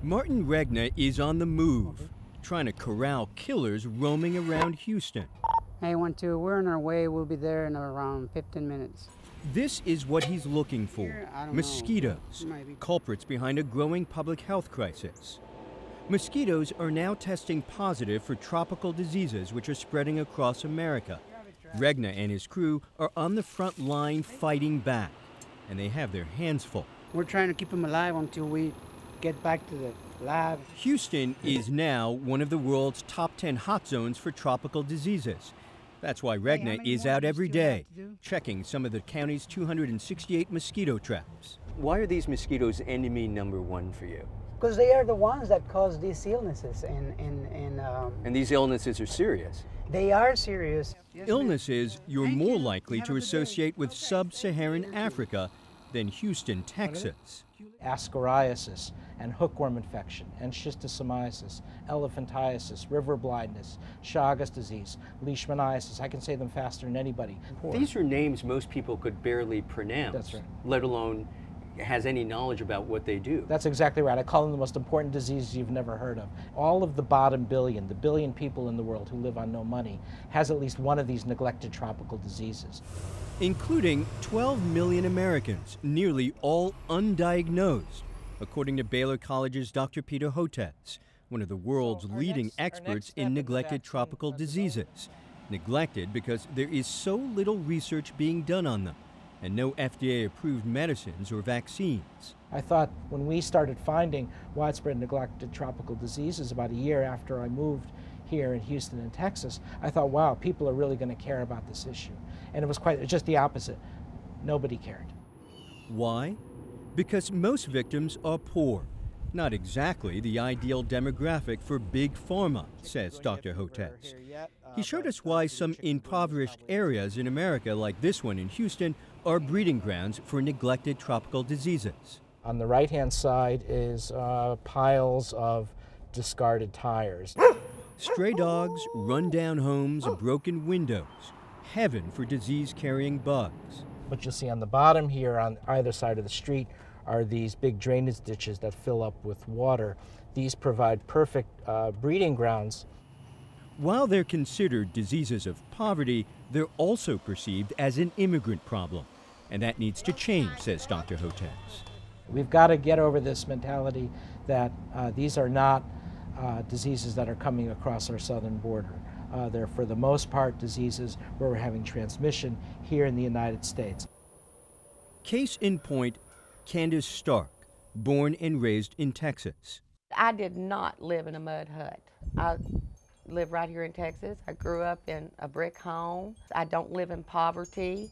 Martin Regna is on the move, trying to corral killers roaming around Houston. Hey, 1-2, we're on our way. We'll be there in around 15 minutes. This is what he's looking for: mosquitoes, culprits behind a growing public health crisis. Mosquitoes are now testing positive for tropical diseases which are spreading across America. Regna and his crew are on the front line fighting back, and they have their hands full. We're trying to keep them alive until we get back to the lab. Houston is now one of the world's top 10 hot zones for tropical diseases. That's why Regna is out every day, checking some of the county's 268 mosquito traps. Why are these mosquitoes enemy number one for you? Because they are the ones that cause these illnesses. And these illnesses are serious. They are serious. Illnesses you're more likely to associate with sub-Saharan Africa than Houston, Texas. Ascariasis and hookworm infection and schistosomiasis, elephantiasis, river blindness, Chagas disease, leishmaniasis. I can say them faster than anybody. These are names most people could barely pronounce, That's right. let alone has any knowledge about what they do. That's exactly right. I call them the most important diseases you've never heard of. All of the bottom billion, the billion people in the world who live on no money, has at least one of these neglected tropical diseases. Including 12 million Americans, nearly all undiagnosed, according to Baylor College's Dr. Peter Hotez, one of the world's leading experts in neglected tropical diseases. Neglected because there is so little research being done on them, and no FDA-approved medicines or vaccines. I thought when we started finding widespread neglected tropical diseases about a year after I moved here in Houston and Texas, I thought, wow, people are really going to care about this issue. And it was just the opposite. Nobody cared. Why? Because most victims are poor. Not exactly the ideal demographic for big pharma, says Dr. Hotez. He showed us why some impoverished areas in America, like this one in Houston, are breeding grounds for neglected tropical diseases. On the right-hand side is piles of discarded tires. Stray dogs, run-down homes, broken windows. Heaven for disease-carrying bugs. What you'll see on the bottom here on either side of the street are these big drainage ditches that fill up with water. These provide perfect breeding grounds. While they're considered diseases of poverty, they're also perceived as an immigrant problem. And that needs to change, says Dr. Hotez. We've got to get over this mentality that these are not diseases that are coming across our southern border. They're, for the most part, diseases where we're having transmission here in the United States. Case in point, Candace Stark, born and raised in Texas. I did not live in a mud hut. I live right here in Texas. I grew up in a brick home. I don't live in poverty.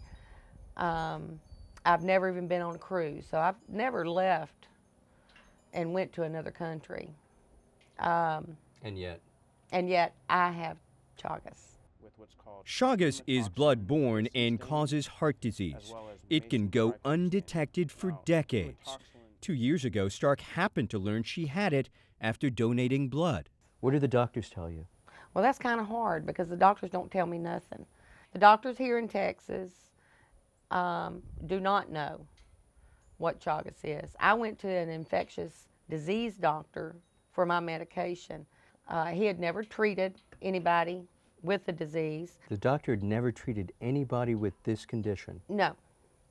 I've never even been on a cruise, so I've never left and went to another country. And yet I have Chagas. Chagas is blood-borne and causes heart disease. It can go undetected for decades. 2 years ago, Stark happened to learn she had it after donating blood. What did the doctors tell you? Well, that's kind of hard because the doctors don't tell me nothing. The doctors here in Texas do not know what Chagas is. I went to an infectious disease doctor for my medication. He had never treated anybody with the disease. The doctor had never treated anybody with this condition? No,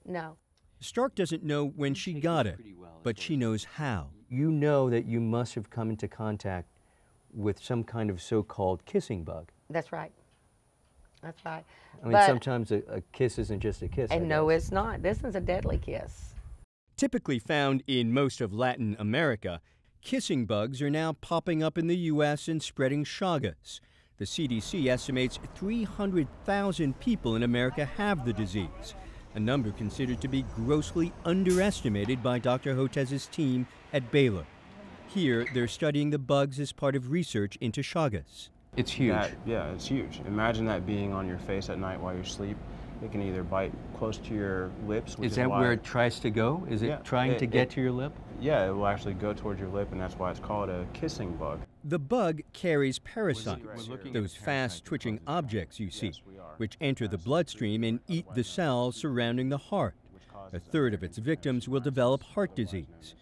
no. Stark doesn't know when she got it, but she knows how. You know that you must have come into contact with some kind of so-called kissing bug. That's right. That's right. I mean, sometimes a kiss isn't just a kiss. And no, it's not. This is a deadly kiss. Typically found in most of Latin America, kissing bugs are now popping up in the U.S. and spreading Chagas. The CDC estimates 300,000 people in America have the disease, a number considered to be grossly underestimated by Dr. Hotez's team at Baylor. Here, they're studying the bugs as part of research into Chagas. It's huge. Yeah, it's huge. Imagine that being on your face at night while you sleep. It can either bite close to your lips. Is that where it tries to go? Is it trying to get to your lip? Yeah, it will actually go towards your lip, and that's why it's called a kissing bug. The bug carries parasites, those fast-twitching objects you see, which enter the bloodstream and eat the cells surrounding the heart. A third of its victims will develop heart disease.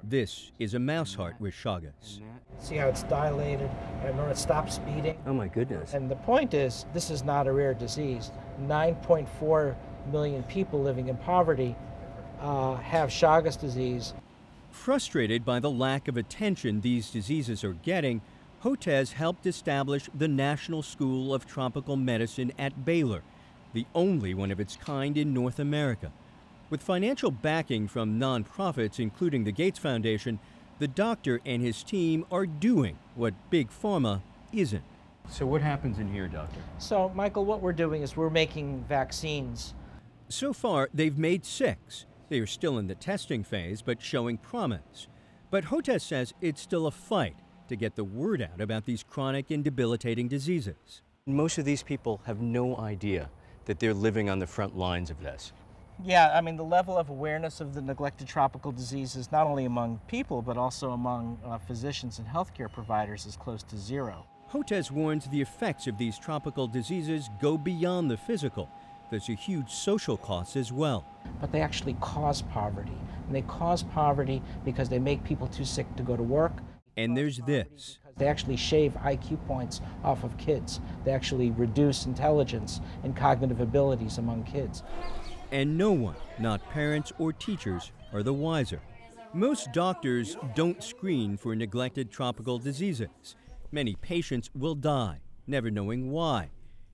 This is a mouse heart with Chagas. See how it's dilated? And remember, it stops beating. Oh my goodness. And the point is, this is not a rare disease. 9.4 million people living in poverty have Chagas disease. Frustrated by the lack of attention these diseases are getting, Hotez helped establish the National School of Tropical Medicine at Baylor, the only one of its kind in North America. With financial backing from nonprofits, including the Gates Foundation, the doctor and his team are doing what Big Pharma isn't. So what happens in here, doctor? So, Michael, what we're doing is we're making vaccines. So far, they've made 6. They are still in the testing phase, but showing promise. But Hotez says it's still a fight to get the word out about these chronic and debilitating diseases. Most of these people have no idea that they're living on the front lines of this. Yeah, I mean, the level of awareness of the neglected tropical diseases, not only among people, but also among physicians and healthcare providers, is close to zero. Hotez warns the effects of these tropical diseases go beyond the physical. There's a huge social cost as well. But they actually cause poverty. And they cause poverty because they make people too sick to go to work. And there's this. They actually shave IQ points off of kids. They actually reduce intelligence and cognitive abilities among kids. And no one, not parents or teachers, are the wiser. Most doctors don't screen for neglected tropical diseases. Many patients will die, never knowing why.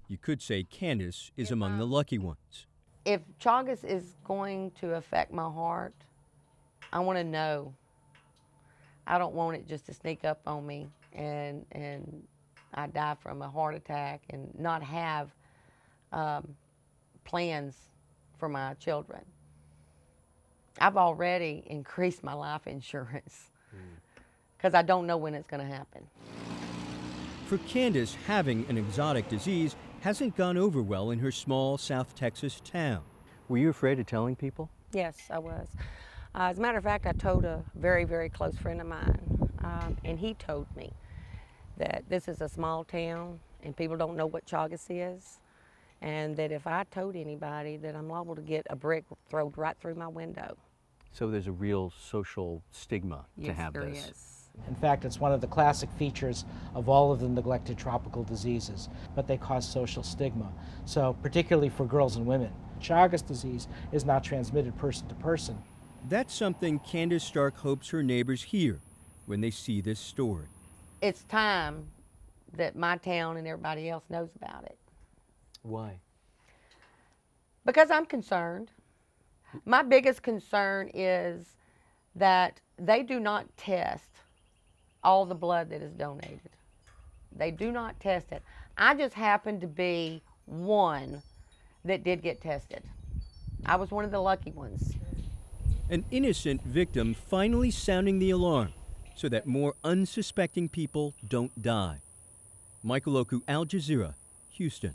You could say Candace is among the lucky ones. If Chagas is going to affect my heart, I want to know. I don't want it just to sneak up on me and I die from a heart attack and not have plans for my children. I've already increased my life insurance because I don't know when it's going to happen. For Candace, having an exotic disease hasn't gone over well in her small South Texas town. Were you afraid of telling people? Yes, I was. As a matter of fact, I told a very, very close friend of mine, and he told me that this is a small town and people don't know what Chagas is, and that if I told anybody that I'm liable to get a brick thrown right through my window. So there's a real social stigma to have this. Yes, there is. In fact, it's one of the classic features of all of the neglected tropical diseases, but they cause social stigma. So particularly for girls and women, Chagas disease is not transmitted person to person. That's something Candace Stark hopes her neighbors hear when they see this story. It's time that my town and everybody else knows about it. Why? Because I'm concerned. My biggest concern is that they do not test all the blood that is donated. They do not test it. I just happened to be one that did get tested. I was one of the lucky ones. An innocent victim finally sounding the alarm so that more unsuspecting people don't die. Michael Oku, Al Jazeera, Houston.